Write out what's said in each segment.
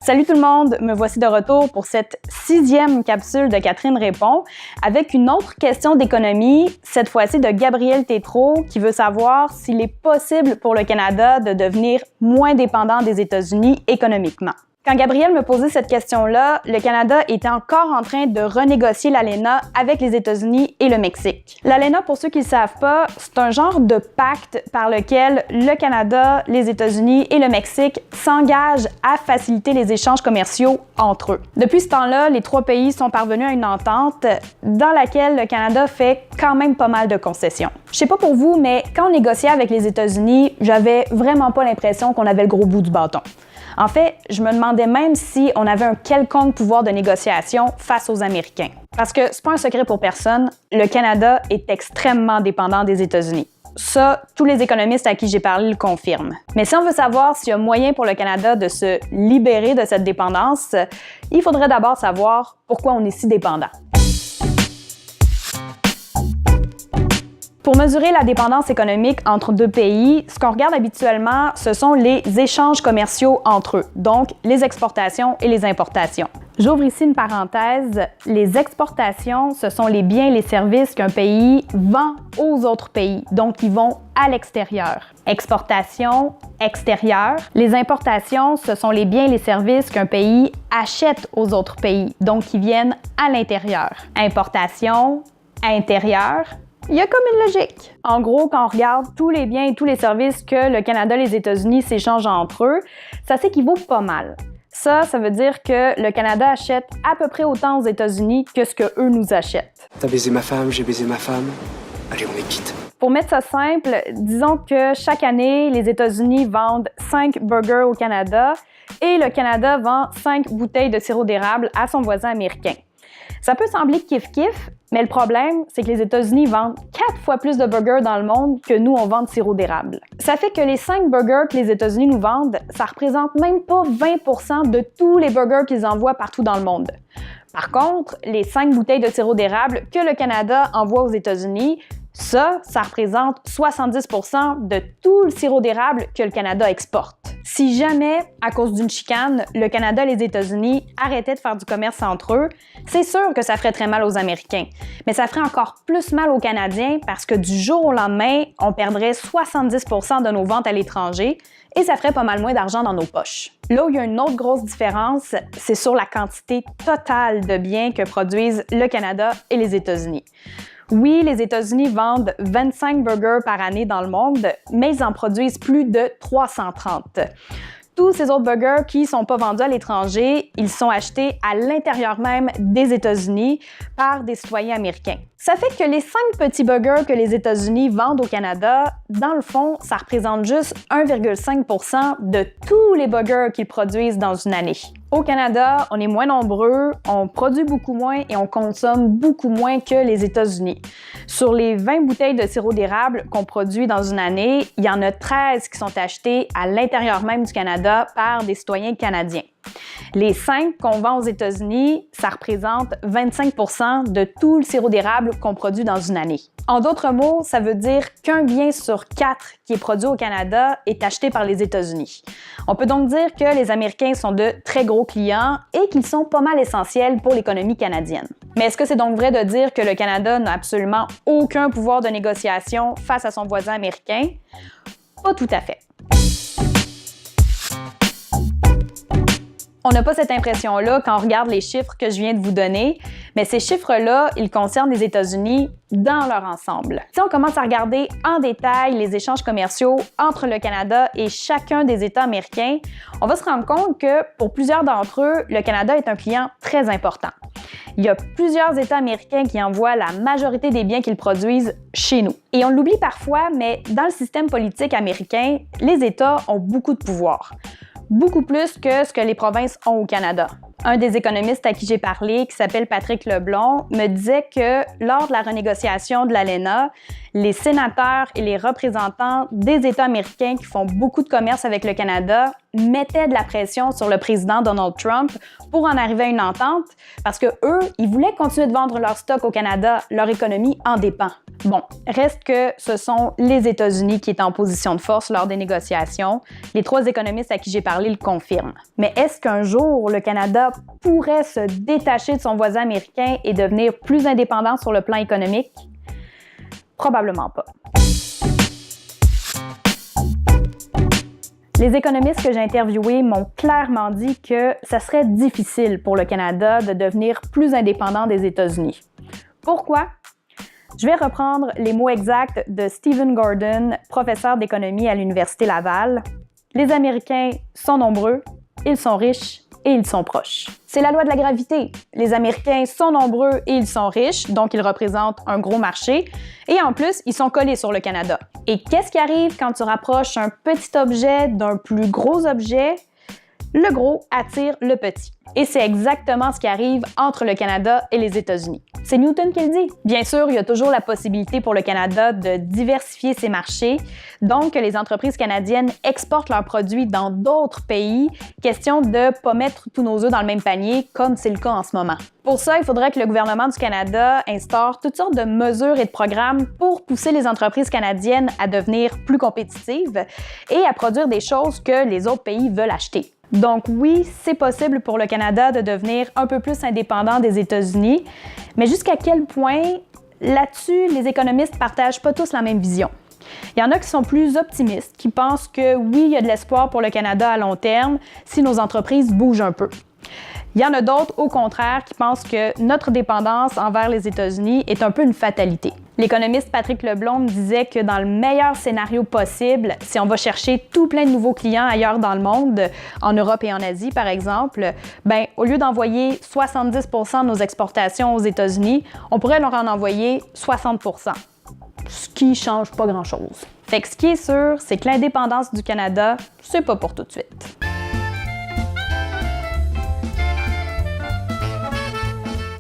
Salut tout le monde, me voici de retour pour cette 6e capsule de Catherine répond avec une autre question d'économie, cette fois-ci de Gabriel Tétrault qui veut savoir s'il est possible pour le Canada de devenir moins dépendant des États-Unis économiquement. Quand Gabriel me posait cette question-là, le Canada était encore en train de renégocier l'ALENA avec les États-Unis et le Mexique. L'ALENA, pour ceux qui ne le savent pas, c'est un genre de pacte par lequel le Canada, les États-Unis et le Mexique s'engagent à faciliter les échanges commerciaux entre eux. Depuis ce temps-là, les trois pays sont parvenus à une entente dans laquelle le Canada fait quand même pas mal de concessions. Je sais pas pour vous, mais quand on négociait avec les États-Unis, j'avais vraiment pas l'impression qu'on avait le gros bout du bâton. En fait, je me demandais même si on avait un quelconque pouvoir de négociation face aux Américains. Parce que c'est pas un secret pour personne, le Canada est extrêmement dépendant des États-Unis. Ça, tous les économistes à qui j'ai parlé le confirment. Mais si on veut savoir s'il y a moyen pour le Canada de se libérer de cette dépendance, il faudrait d'abord savoir pourquoi on est si dépendant. Pour mesurer la dépendance économique entre deux pays, ce qu'on regarde habituellement, ce sont les échanges commerciaux entre eux, donc les exportations et les importations. J'ouvre ici une parenthèse. Les exportations, ce sont les biens et les services qu'un pays vend aux autres pays, donc ils vont à l'extérieur. Exportation, extérieur. Les importations, ce sont les biens et les services qu'un pays achète aux autres pays, donc qui viennent à l'intérieur. Importation, intérieur. Il y a comme une logique. En gros, quand on regarde tous les biens et tous les services que le Canada et les États-Unis s'échangent entre eux, ça s'équivaut pas mal. Ça veut dire que le Canada achète à peu près autant aux États-Unis que ce qu'eux nous achètent. T'as baisé ma femme, j'ai baisé ma femme. Allez, on est quitte. Pour mettre ça simple, disons que chaque année, les États-Unis vendent 5 burgers au Canada et le Canada vend 5 bouteilles de sirop d'érable à son voisin américain. Ça peut sembler kiff-kiff, mais le problème, c'est que les États-Unis vendent 4 fois plus de burgers dans le monde que nous, on vend de sirop d'érable. Ça fait que les 5 burgers que les États-Unis nous vendent, ça représente même pas 20% de tous les burgers qu'ils envoient partout dans le monde. Par contre, les 5 bouteilles de sirop d'érable que le Canada envoie aux États-Unis, ça représente 70% de tout le sirop d'érable que le Canada exporte. Si jamais, à cause d'une chicane, le Canada et les États-Unis arrêtaient de faire du commerce entre eux, c'est sûr que ça ferait très mal aux Américains. Mais ça ferait encore plus mal aux Canadiens parce que du jour au lendemain, on perdrait 70% de nos ventes à l'étranger et ça ferait pas mal moins d'argent dans nos poches. Là où il y a une autre grosse différence, c'est sur la quantité totale de biens que produisent le Canada et les États-Unis. Oui, les États-Unis vendent 25 burgers par année dans le monde, mais ils en produisent plus de 330. Tous ces autres burgers qui ne sont pas vendus à l'étranger, ils sont achetés à l'intérieur même des États-Unis par des citoyens américains. Ça fait que les 5 petits burgers que les États-Unis vendent au Canada, dans le fond, ça représente juste 1,5% de tous les burgers qu'ils produisent dans une année. Au Canada, on est moins nombreux, on produit beaucoup moins et on consomme beaucoup moins que les États-Unis. Sur les 20 bouteilles de sirop d'érable qu'on produit dans une année, il y en a 13 qui sont achetées à l'intérieur même du Canada par des citoyens canadiens. Les 5 qu'on vend aux États-Unis, ça représente 25% de tout le sirop d'érable qu'on produit dans une année. En d'autres mots, ça veut dire qu'un bien sur 4 qui est produit au Canada est acheté par les États-Unis. On peut donc dire que les Américains sont de très gros clients et qu'ils sont pas mal essentiels pour l'économie canadienne. Mais est-ce que c'est donc vrai de dire que le Canada n'a absolument aucun pouvoir de négociation face à son voisin américain? Pas tout à fait. On n'a pas cette impression-là quand on regarde les chiffres que je viens de vous donner, mais ces chiffres-là, ils concernent les États-Unis dans leur ensemble. Si on commence à regarder en détail les échanges commerciaux entre le Canada et chacun des États américains, on va se rendre compte que pour plusieurs d'entre eux, le Canada est un client très important. Il y a plusieurs États américains qui envoient la majorité des biens qu'ils produisent chez nous. Et on l'oublie parfois, mais dans le système politique américain, les États ont beaucoup de pouvoir. Beaucoup plus que ce que les provinces ont au Canada. Un des économistes à qui j'ai parlé, qui s'appelle Patrick Leblond, me disait que lors de la renégociation de l'ALENA, les sénateurs et les représentants des États américains qui font beaucoup de commerce avec le Canada mettaient de la pression sur le président Donald Trump pour en arriver à une entente parce que eux, ils voulaient continuer de vendre leur stock au Canada, leur économie en dépend. Bon, reste que ce sont les États-Unis qui étaient en position de force lors des négociations. Les 3 économistes à qui j'ai parlé le confirment. Mais est-ce qu'un jour, le Canada pourrait se détacher de son voisin américain et devenir plus indépendant sur le plan économique? Probablement pas. Les économistes que j'ai interviewés m'ont clairement dit que ça serait difficile pour le Canada de devenir plus indépendant des États-Unis. Pourquoi? Je vais reprendre les mots exacts de Stephen Gordon, professeur d'économie à l'Université Laval. Les Américains sont nombreux, ils sont riches et ils sont proches. C'est la loi de la gravité. Les Américains sont nombreux et ils sont riches, donc ils représentent un gros marché. Et en plus, ils sont collés sur le Canada. Et qu'est-ce qui arrive quand tu rapproches un petit objet d'un plus gros objet? Le gros attire le petit. Et c'est exactement ce qui arrive entre le Canada et les États-Unis. C'est Newton qui le dit. Bien sûr, il y a toujours la possibilité pour le Canada de diversifier ses marchés, donc que les entreprises canadiennes exportent leurs produits dans d'autres pays, question de ne pas mettre tous nos œufs dans le même panier, comme c'est le cas en ce moment. Pour ça, il faudrait que le gouvernement du Canada instaure toutes sortes de mesures et de programmes pour pousser les entreprises canadiennes à devenir plus compétitives et à produire des choses que les autres pays veulent acheter. Donc oui, c'est possible pour le Canada de devenir un peu plus indépendant des États-Unis, mais jusqu'à quel point, là-dessus, les économistes partagent pas tous la même vision. Il y en a qui sont plus optimistes, qui pensent que oui, il y a de l'espoir pour le Canada à long terme si nos entreprises bougent un peu. Il y en a d'autres, au contraire, qui pensent que notre dépendance envers les États-Unis est un peu une fatalité. L'économiste Patrick Leblond disait que dans le meilleur scénario possible, si on va chercher tout plein de nouveaux clients ailleurs dans le monde, en Europe et en Asie par exemple, au lieu d'envoyer 70% de nos exportations aux États-Unis, on pourrait leur en envoyer 60%. Ce qui change pas grand-chose. Fait que ce qui est sûr, c'est que l'indépendance du Canada, c'est pas pour tout de suite.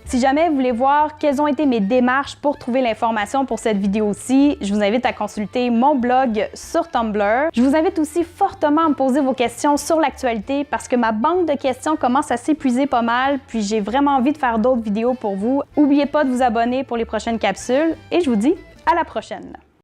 Si jamais vous voulez voir quelles ont été mes démarches pour trouver l'information pour cette vidéo-ci, je vous invite à consulter mon blog sur Tumblr. Je vous invite aussi fortement à me poser vos questions sur l'actualité parce que ma banque de questions commence à s'épuiser pas mal, puis j'ai vraiment envie de faire d'autres vidéos pour vous. N'oubliez pas de vous abonner pour les prochaines capsules et je vous dis à la prochaine!